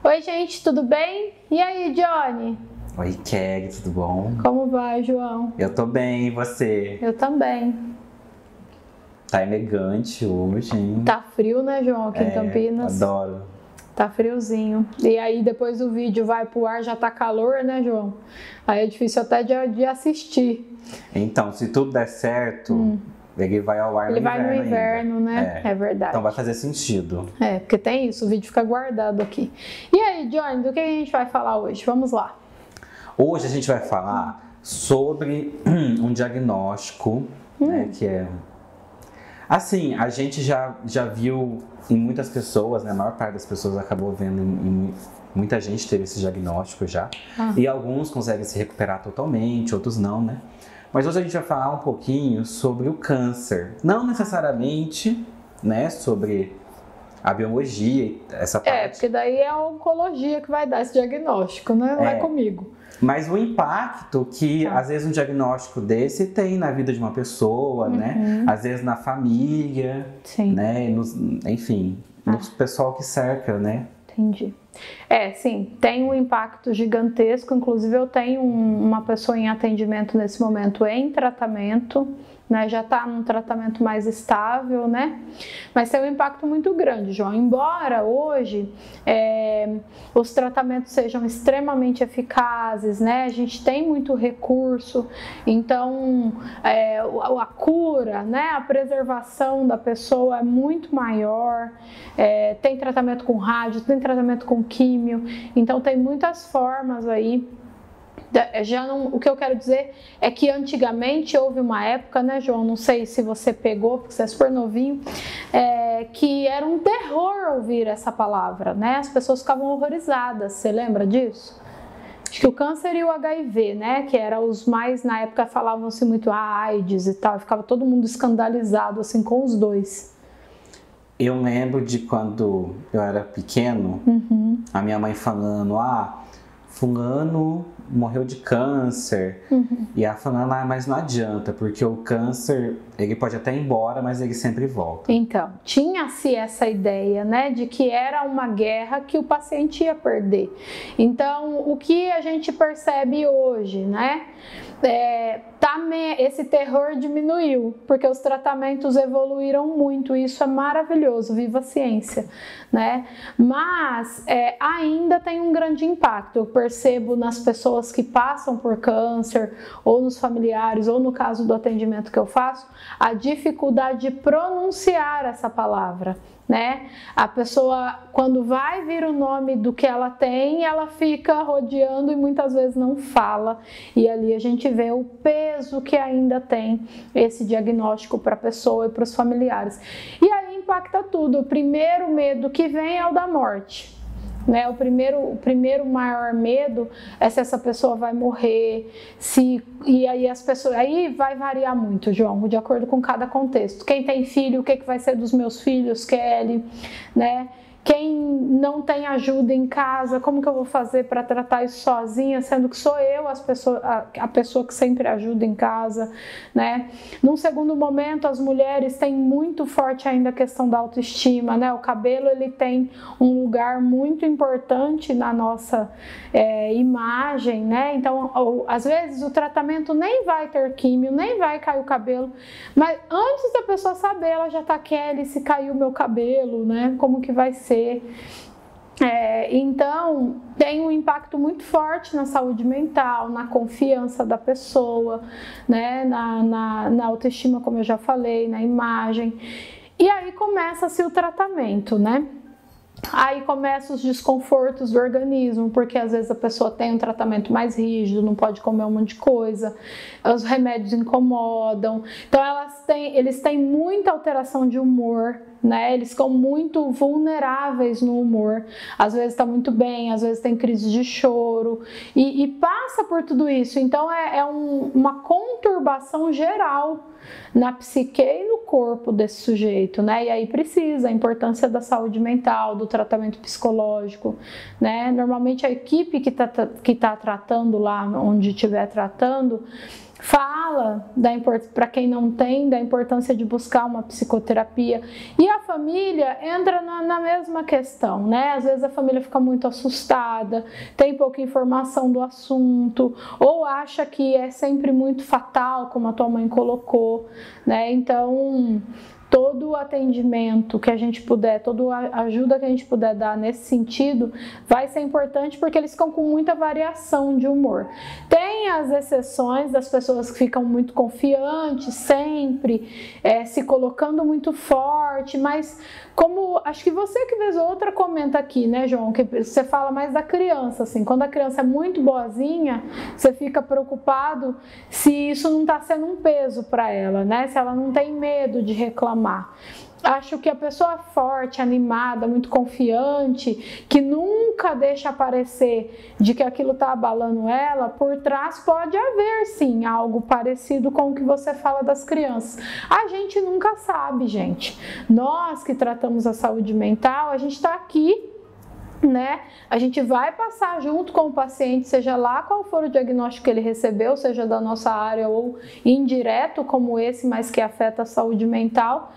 Oi, gente, tudo bem? E aí, Johnny? Oi, Kelly, tudo bom? Como vai, João? Eu tô bem, e você? Eu também. Tá elegante hoje, hein? Tá frio, né, João, aqui em Campinas? Adoro. Tá friozinho. E aí, depois o vídeo vai pro ar, já tá calor, né, João? Aí é difícil até de assistir. Então, se tudo der certo, ele vai ao ar no inverno. Ele vai no inverno, ainda. né? É verdade. Então vai fazer sentido. É, porque tem isso, o vídeo fica guardado aqui. E aí, Johnny, do que a gente vai falar hoje? Vamos lá. Hoje a gente vai falar sobre um diagnóstico, né, que é... Assim, a gente já viu em muitas pessoas, né, a maior parte das pessoas acabou vendo, muita gente teve esse diagnóstico já. E alguns conseguem se recuperar totalmente, outros não, né? Mas hoje a gente vai falar um pouquinho sobre o câncer. Não necessariamente, né, sobre a biologia, essa parte. É, porque daí é a oncologia que vai dar esse diagnóstico, né? Não é comigo. Mas o impacto que, às vezes, um diagnóstico desse tem na vida de uma pessoa, né? Às vezes na família, né? Enfim, no pessoal que cerca, né? Entendi. É, sim, tem um impacto gigantesco. Inclusive, eu tenho uma pessoa em atendimento nesse momento em tratamento, né? Já está num tratamento mais estável, né? Mas tem um impacto muito grande, João. Embora hoje os tratamentos sejam extremamente eficazes, né? A gente tem muito recurso, então a cura, né? A preservação da pessoa é muito maior. Tem tratamento com rádio, tem tratamento com químio, então tem muitas formas aí. O que eu quero dizer é que antigamente houve uma época, né, João? Não sei se você pegou, porque você é super novinho, que era um terror ouvir essa palavra, né? As pessoas ficavam horrorizadas, você lembra disso? Acho que o câncer e o HIV, né? Que eram os mais, na época falavam-se muito AIDS e tal, ficava todo mundo escandalizado assim com os dois. Eu lembro de quando eu era pequeno, a minha mãe falando, fulano morreu de câncer. E ela falando, mas não adianta, porque o câncer, ele pode até ir embora, mas ele sempre volta. Então, tinha-se essa ideia, né, de que era uma guerra que o paciente ia perder. Então, o que a gente percebe hoje, né, esse terror diminuiu, porque os tratamentos evoluíram muito, e isso é maravilhoso, viva a ciência, né? Mas ainda tem um grande impacto. Eu percebo nas pessoas que passam por câncer, ou nos familiares, ou no caso do atendimento que eu faço, a dificuldade de pronunciar essa palavra, né? A pessoa, quando vai vir o nome do que ela tem, ela fica rodeando e muitas vezes não fala, e ali a gente vê o peso que ainda tem esse diagnóstico para a pessoa e para os familiares. E aí impacta tudo. O primeiro medo que vem é o da morte, né? O primeiro maior medo é se essa pessoa vai morrer, e aí aí vai variar muito, João, de acordo com cada contexto. Quem tem filho, o que vai ser dos meus filhos, Kelly, né? Quem não tem ajuda em casa, como que eu vou fazer para tratar isso sozinha, sendo que sou eu a pessoa que sempre ajuda em casa, né? Num segundo momento, as mulheres têm muito forte ainda a questão da autoestima, né? O cabelo, ele tem um lugar muito importante na nossa imagem, né? Então, às vezes o tratamento nem vai ter químio, nem vai cair o cabelo, mas antes da pessoa saber, ela já tá, Kelly, se caiu o meu cabelo, né? Como que vai ser? Então tem um impacto muito forte na saúde mental, na confiança da pessoa, né? na autoestima, como eu já falei, na imagem. E aí começa-se o tratamento, né? Aí começam os desconfortos do organismo, porque às vezes a pessoa tem um tratamento mais rígido, não pode comer um monte de coisa, os remédios incomodam, então eles têm muita alteração de humor, né? Eles ficam muito vulneráveis no humor, às vezes está muito bem, às vezes tem crise de choro, e passa por tudo isso. Então uma conturbação geral na psique e no corpo desse sujeito, né? E aí precisa a importância da saúde mental, do tratamento psicológico, né? Normalmente a equipe que tá tratando lá onde estiver tratando fala para quem não tem, da importância de buscar uma psicoterapia. E a família entra na mesma questão, né? Às vezes a família fica muito assustada, tem pouca informação do assunto, ou acha que é sempre muito fatal, como a tua mãe colocou, né? Então, todo o atendimento que a gente puder, toda a ajuda que a gente puder dar nesse sentido vai ser importante, porque eles ficam com muita variação de humor. Tem as exceções das pessoas que ficam muito confiantes, sempre se colocando muito forte, mas como acho que você que vez ou outra comenta aqui, né, João, que você fala mais da criança, assim, quando a criança é muito boazinha, você fica preocupado se isso não está sendo um peso para ela, né, se ela não tem medo de reclamar. Acho que a pessoa forte, animada, muito confiante, que nunca deixa aparecer de que aquilo está abalando ela, por trás pode haver sim algo parecido com o que você fala das crianças. A gente nunca sabe, gente. Nós que tratamos a saúde mental, a gente está aqui, né? A gente vai passar junto com o paciente, seja lá qual for o diagnóstico que ele recebeu, seja da nossa área ou indireto como esse, mas que afeta a saúde mental,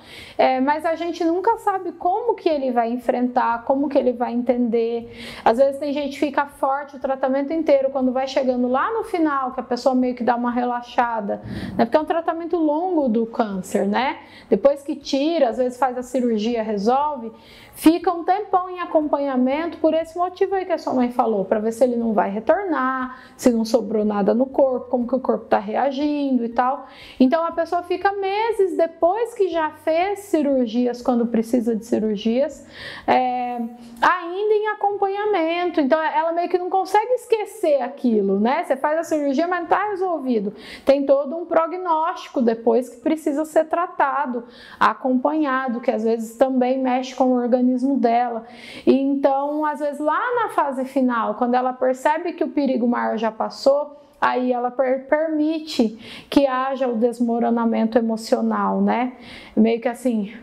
mas a gente nunca sabe como que ele vai enfrentar, como que ele vai entender. Às vezes tem gente que fica forte o tratamento inteiro, quando vai chegando lá no final, que a pessoa meio que dá uma relaxada, né? Porque é um tratamento longo do câncer, né? Depois que tira, às vezes faz a cirurgia, resolve, fica um tempão em acompanhamento por esse motivo aí que a sua mãe falou, para ver se ele não vai retornar, se não sobrou nada no corpo, como que o corpo está reagindo e tal. Então a pessoa fica meses depois que já fez cirurgias, quando precisa de cirurgias, ainda em acompanhamento. Então ela meio que não consegue esquecer aquilo, né? Você faz a cirurgia, mas não está resolvido. Tem todo um prognóstico depois que precisa ser tratado, acompanhado, que às vezes também mexe com o organismo dela. E então, às vezes lá na fase final, quando ela percebe que o perigo maior já passou, aí ela permite que haja o desmoronamento emocional, né? Meio que assim.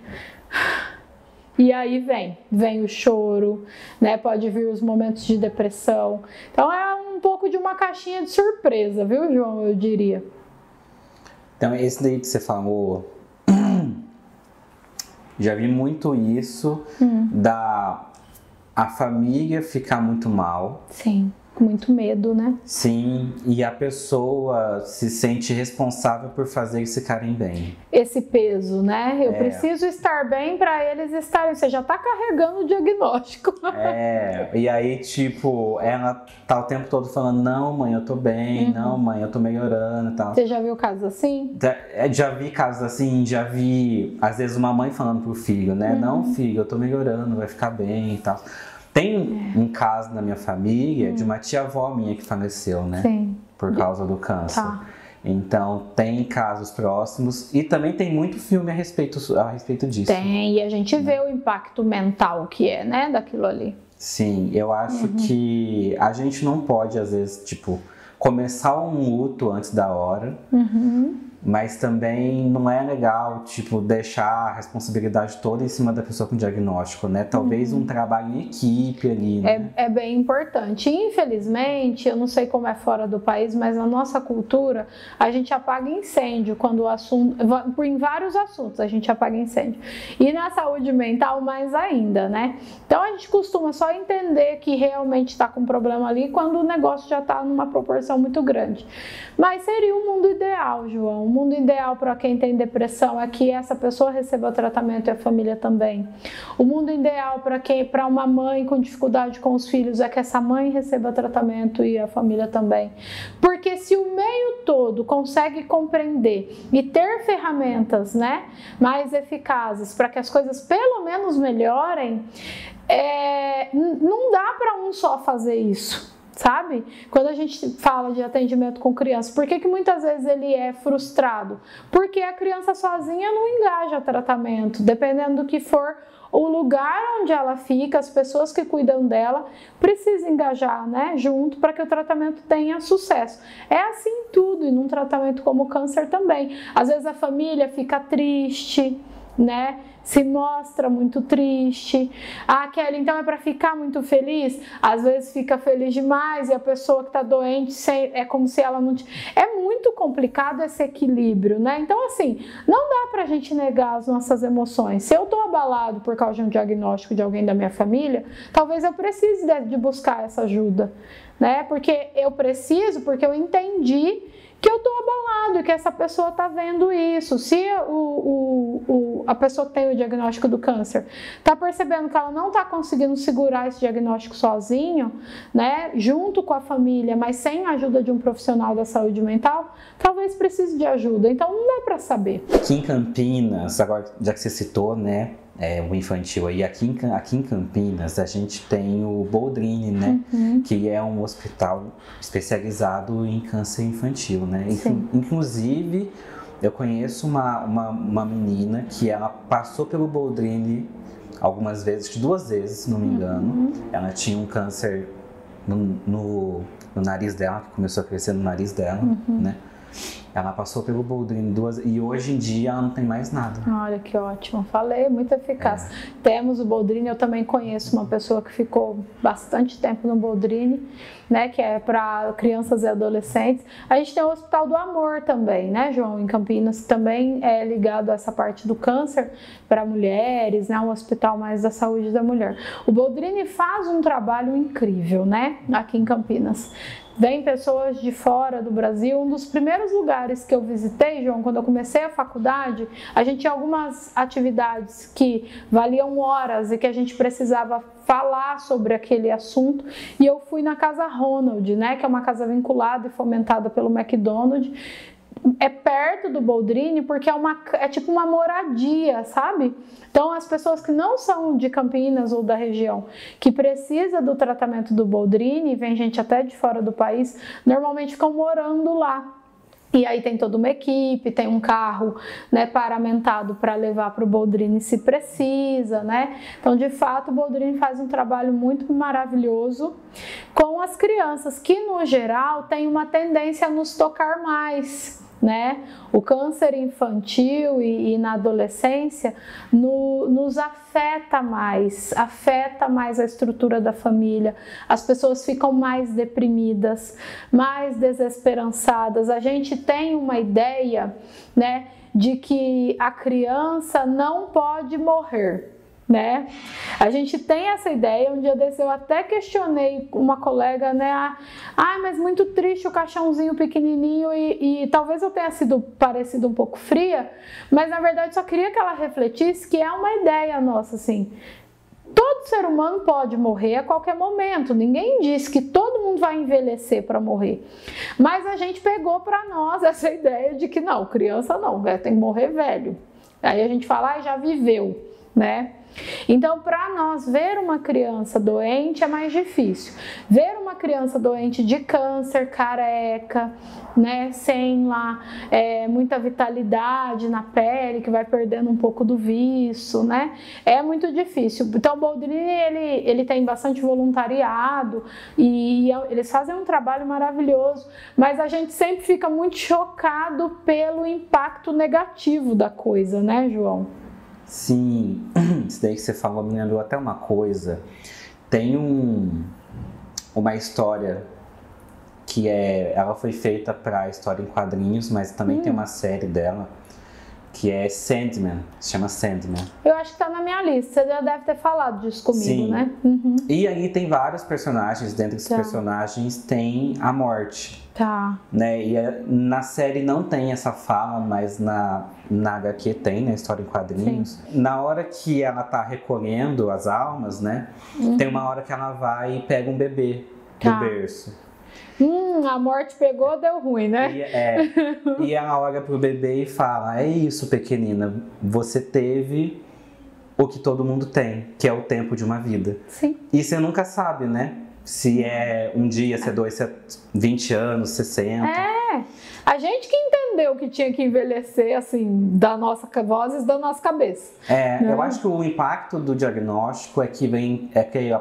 E aí vem o choro, né? Pode vir os momentos de depressão. Então é um pouco de uma caixinha de surpresa, viu, João? Eu diria. Então, esse daí que você falou, já vi muito isso, a família ficar muito mal. Sim, com muito medo, né? Sim, e a pessoa se sente responsável por fazer eles ficarem bem. Esse peso, né? Eu preciso estar bem para eles estarem. Você já tá carregando o diagnóstico. E aí, tipo, ela tá o tempo todo falando: não, mãe, eu tô bem, não, mãe, eu tô melhorando e tal. Você já viu casos assim? Já vi casos assim, já vi, às vezes, uma mãe falando pro filho, né? Não, filho, eu tô melhorando, vai ficar bem e tal. Tem um caso na minha família de uma tia-avó minha que faleceu, né? Sim. Por causa do câncer. Tá. Então, tem casos próximos e também tem muito filme a respeito disso. Tem, e a gente vê o impacto mental que é, né, daquilo ali. Sim, eu acho que a gente não pode, às vezes, tipo, começar um luto antes da hora, mas também não é legal, tipo, deixar a responsabilidade toda em cima da pessoa com diagnóstico, né? Talvez um trabalho em equipe ali, né? É bem importante. Infelizmente, eu não sei como é fora do país, mas na nossa cultura, a gente apaga incêndio quando o assunto... Em vários assuntos a gente apaga incêndio. E na saúde mental, mais ainda, né? Então, a gente costuma só entender que realmente está com problema ali quando o negócio já está numa proporção muito grande. Mas seria um mundo ideal, João. O mundo ideal para quem tem depressão é que essa pessoa receba o tratamento e a família também. O mundo ideal para uma mãe com dificuldade com os filhos é que essa mãe receba tratamento e a família também. Porque se o meio todo consegue compreender e ter ferramentas, né, mais eficazes para que as coisas pelo menos melhorem, não dá para um só fazer isso. Sabe? Quando a gente fala de atendimento com criança, por que muitas vezes ele é frustrado? Porque a criança sozinha não engaja tratamento, dependendo do que for o lugar onde ela fica, as pessoas que cuidam dela precisam engajar, né, junto para que o tratamento tenha sucesso. É assim em tudo, e num tratamento como o câncer também. Às vezes a família fica triste, né? Se mostra muito triste. Ah, Kelly, então é para ficar muito feliz? Às vezes fica feliz demais e a pessoa que está doente é como se ela não... É muito complicado esse equilíbrio, né? Então, assim, não dá pra gente negar as nossas emoções. Se eu tô abalado por causa de um diagnóstico de alguém da minha família, talvez eu precise de buscar essa ajuda, né? Porque eu entendi que eu tô abalado e que essa pessoa tá vendo isso. Se a pessoa que tem o diagnóstico do câncer tá percebendo que ela não tá conseguindo segurar esse diagnóstico sozinho, né, junto com a família, mas sem a ajuda de um profissional da saúde mental, talvez precise de ajuda. Então não dá para saber. Aqui em Campinas, agora já que você citou, né, o infantil aí, aqui em Campinas a gente tem o Boldrini, né, que é um hospital especializado em câncer infantil, né. Inclusive, eu conheço uma menina que ela passou pelo Boldrini algumas vezes, 2 vezes, se não me engano. Ela tinha um câncer no nariz dela, que começou a crescer no nariz dela, né. Ela passou pelo Boldrini 2 e hoje em dia ela não tem mais nada. Olha que ótimo, falei, muito eficaz. Temos o Boldrini, eu também conheço uma pessoa que ficou bastante tempo no Boldrini, né, que é para crianças e adolescentes. A gente tem o Hospital do Amor também, né, João, em Campinas, que também é ligado a essa parte do câncer para mulheres, né, um hospital mais da saúde da mulher. O Boldrini faz um trabalho incrível, né, aqui em Campinas. Vem pessoas de fora do Brasil. Um dos primeiros lugares que eu visitei, João, quando eu comecei a faculdade, a gente tinha algumas atividades que valiam horas e que a gente precisava falar sobre aquele assunto. E eu fui na Casa Ronald, né, que é uma casa vinculada e fomentada pelo McDonald's. É perto do Boldrini porque é tipo uma moradia, sabe? Então as pessoas que não são de Campinas ou da região, que precisa do tratamento do Boldrini, vem gente até de fora do país, normalmente ficam morando lá. E aí tem toda uma equipe, tem um carro, né, paramentado para levar para o Boldrini se precisa, né? Então, de fato, o Boldrini faz um trabalho muito maravilhoso com as crianças, que no geral tem uma tendência a nos tocar mais, né? O câncer infantil e na adolescência nos afeta mais a estrutura da família. As pessoas ficam mais deprimidas, mais desesperançadas. A gente tem uma ideia, né, de que a criança não pode morrer, né? A gente tem essa ideia. Um dia desse eu até questionei uma colega, né? Mas muito triste o caixãozinho pequenininho e talvez eu tenha parecido um pouco fria, mas na verdade só queria que ela refletisse que é uma ideia nossa, assim. Todo ser humano pode morrer a qualquer momento. Ninguém disse que todo mundo vai envelhecer para morrer. Mas a gente pegou para nós essa ideia de que não, criança não, tem que morrer velho. Aí a gente fala, já viveu, né? Então, para nós, ver uma criança doente é mais difícil. Ver uma criança doente de câncer, careca, né, sem lá muita vitalidade na pele, que vai perdendo um pouco do viço, né, é muito difícil. Então, o Boldrini, ele tem bastante voluntariado e eles fazem um trabalho maravilhoso, mas a gente sempre fica muito chocado pelo impacto negativo da coisa, né, João? Sim, isso daí que você falou me lembrou até uma coisa. Tem uma história que ela foi feita para história em quadrinhos, mas também tem uma série dela que é Sandman, se chama Sandman. Eu acho que tá na minha lista, você já deve ter falado disso comigo, sim, né? E aí tem vários personagens, dentro desses personagens tem a morte. Tá. Né? E na série não tem essa fala, mas na HQ tem, na história em quadrinhos. Sim. Na hora que ela tá recolhendo as almas, né? Tem uma hora que ela vai e pega um bebê do berço. A morte pegou, deu ruim, né? E ela olha pro bebê e fala, é isso, pequenina, você teve o que todo mundo tem, que é o tempo de uma vida. Sim. E você nunca sabe, né? Se é um dia, se é 2, se é 20 anos, 60. A gente que entendeu que tinha que envelhecer, assim, da nossa vozes da nossa cabeça. Eu acho que o impacto do diagnóstico é que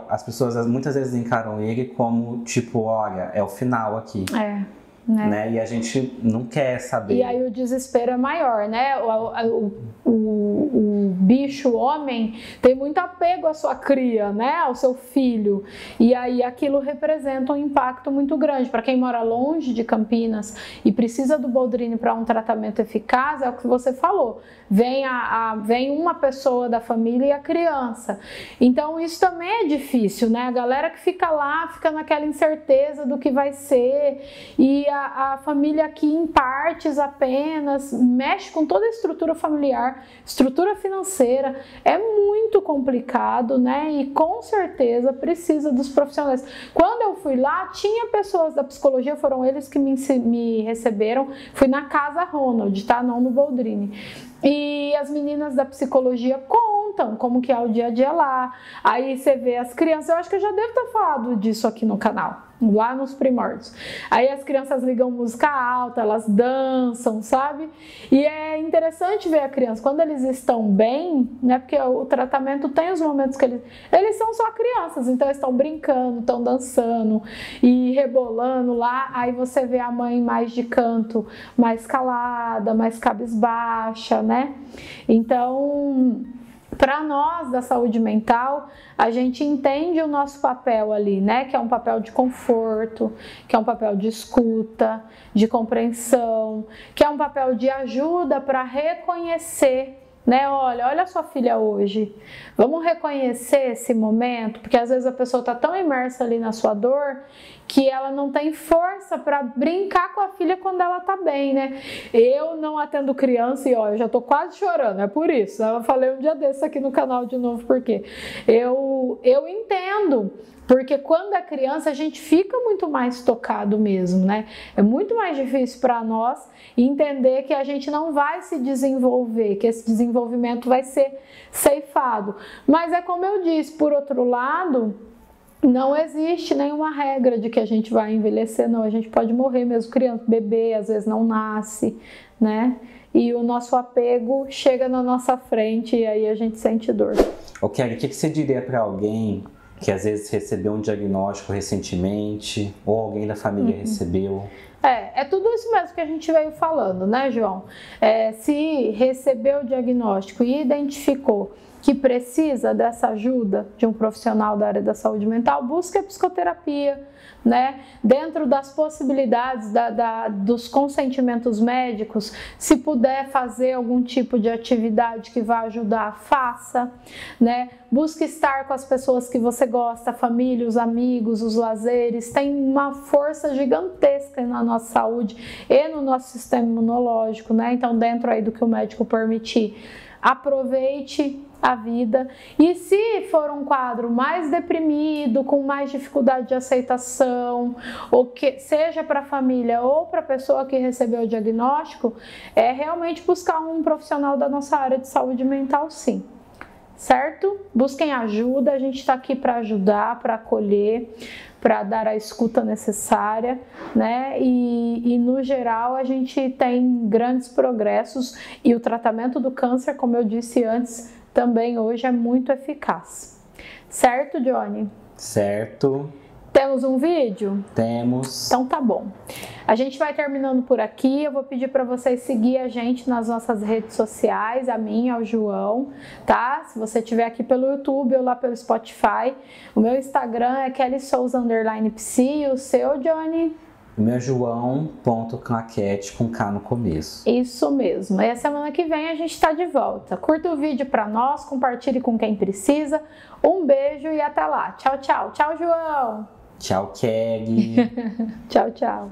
as pessoas muitas vezes encaram ele como, tipo, olha, é o final aqui. Né? E a gente não quer saber. E aí o desespero é maior, né? bicho homem tem muito apego à sua cria, né, ao seu filho, e aí aquilo representa um impacto muito grande. Para quem mora longe de Campinas e precisa do Boldrini para um tratamento eficaz, é o que você falou, vem uma pessoa da família e a criança. Então isso também é difícil, né? A galera que fica lá, fica naquela incerteza do que vai ser, e a família aqui em partes apenas, mexe com toda a estrutura familiar, estrutura financeira, é muito complicado, né? E com certeza precisa dos profissionais. Quando eu fui lá, tinha pessoas da psicologia, foram eles que me receberam, fui na Casa Ronald, tá? Não no Boldrini. E as meninas da psicologia contam como que é o dia a dia lá. Aí você vê as crianças, eu acho que eu já devo ter falado disso aqui no canal, lá nos primórdios. Aí as crianças ligam música alta, elas dançam, sabe? E é interessante ver a criança, quando eles estão bem, né? Porque o tratamento tem os momentos que eles são só crianças, então eles estão brincando, estão dançando e rebolando lá. Aí você vê a mãe mais de canto, mais calada, mais cabisbaixa, né? Então, para nós da saúde mental, a gente entende o nosso papel ali, né? Que é um papel de conforto, que é um papel de escuta, de compreensão, que é um papel de ajuda para reconhecer, né? Olha a sua filha hoje. Vamos reconhecer esse momento, porque às vezes a pessoa está tão imersa ali na sua dor que ela não tem força para brincar com a filha quando ela tá bem, né? Eu não atendo criança e eu já tô quase chorando, é por isso. Eu falei um dia desse aqui no canal de novo, porque eu entendo. Porque quando é criança a gente fica muito mais tocado mesmo, né? É muito mais difícil para nós entender que a gente não vai se desenvolver, que esse desenvolvimento vai ser ceifado. Mas é como eu disse, por outro lado, não existe nenhuma regra de que a gente vai envelhecer, não. A gente pode morrer mesmo criança, bebê, às vezes não nasce, né? E o nosso apego chega na nossa frente e aí a gente sente dor. Ok, o que você diria para alguém que às vezes recebeu um diagnóstico recentemente, ou alguém da família recebeu? É tudo isso mesmo que a gente veio falando, né, João? Se recebeu o diagnóstico e identificou que precisa dessa ajuda de um profissional da área da saúde mental, busque a psicoterapia, né? Dentro das possibilidades dos consentimentos médicos, se puder fazer algum tipo de atividade que vai ajudar, faça, né? Busque estar com as pessoas que você gosta, a família, os amigos, os lazeres, tem uma força gigantesca na nossa saúde e no nosso sistema imunológico, né? Então, dentro aí do que o médico permitir, aproveite a vida. E se for um quadro mais deprimido, com mais dificuldade de aceitação, ou que seja para a família ou para a pessoa que recebeu o diagnóstico, é realmente buscar um profissional da nossa área de saúde mental, sim. Certo? Busquem ajuda, a gente está aqui para ajudar, para acolher, para dar a escuta necessária, né? E no geral a gente tem grandes progressos e o tratamento do câncer, como eu disse antes, também hoje é muito eficaz. Certo, Johnny? Certo. Temos um vídeo? Temos. Então tá bom. A gente vai terminando por aqui. Eu vou pedir para vocês seguir a gente nas nossas redes sociais, a minha, ao João, tá? Se você estiver aqui pelo YouTube ou lá pelo Spotify. O meu Instagram é kellysouza_psi e o seu, Johnny? O meu é joão.claquete com K no começo. Isso mesmo. E a semana que vem a gente está de volta. Curta o vídeo para nós, compartilhe com quem precisa. Um beijo e até lá. Tchau, tchau. Tchau, João. Tchau, Kelly. Tchau, tchau.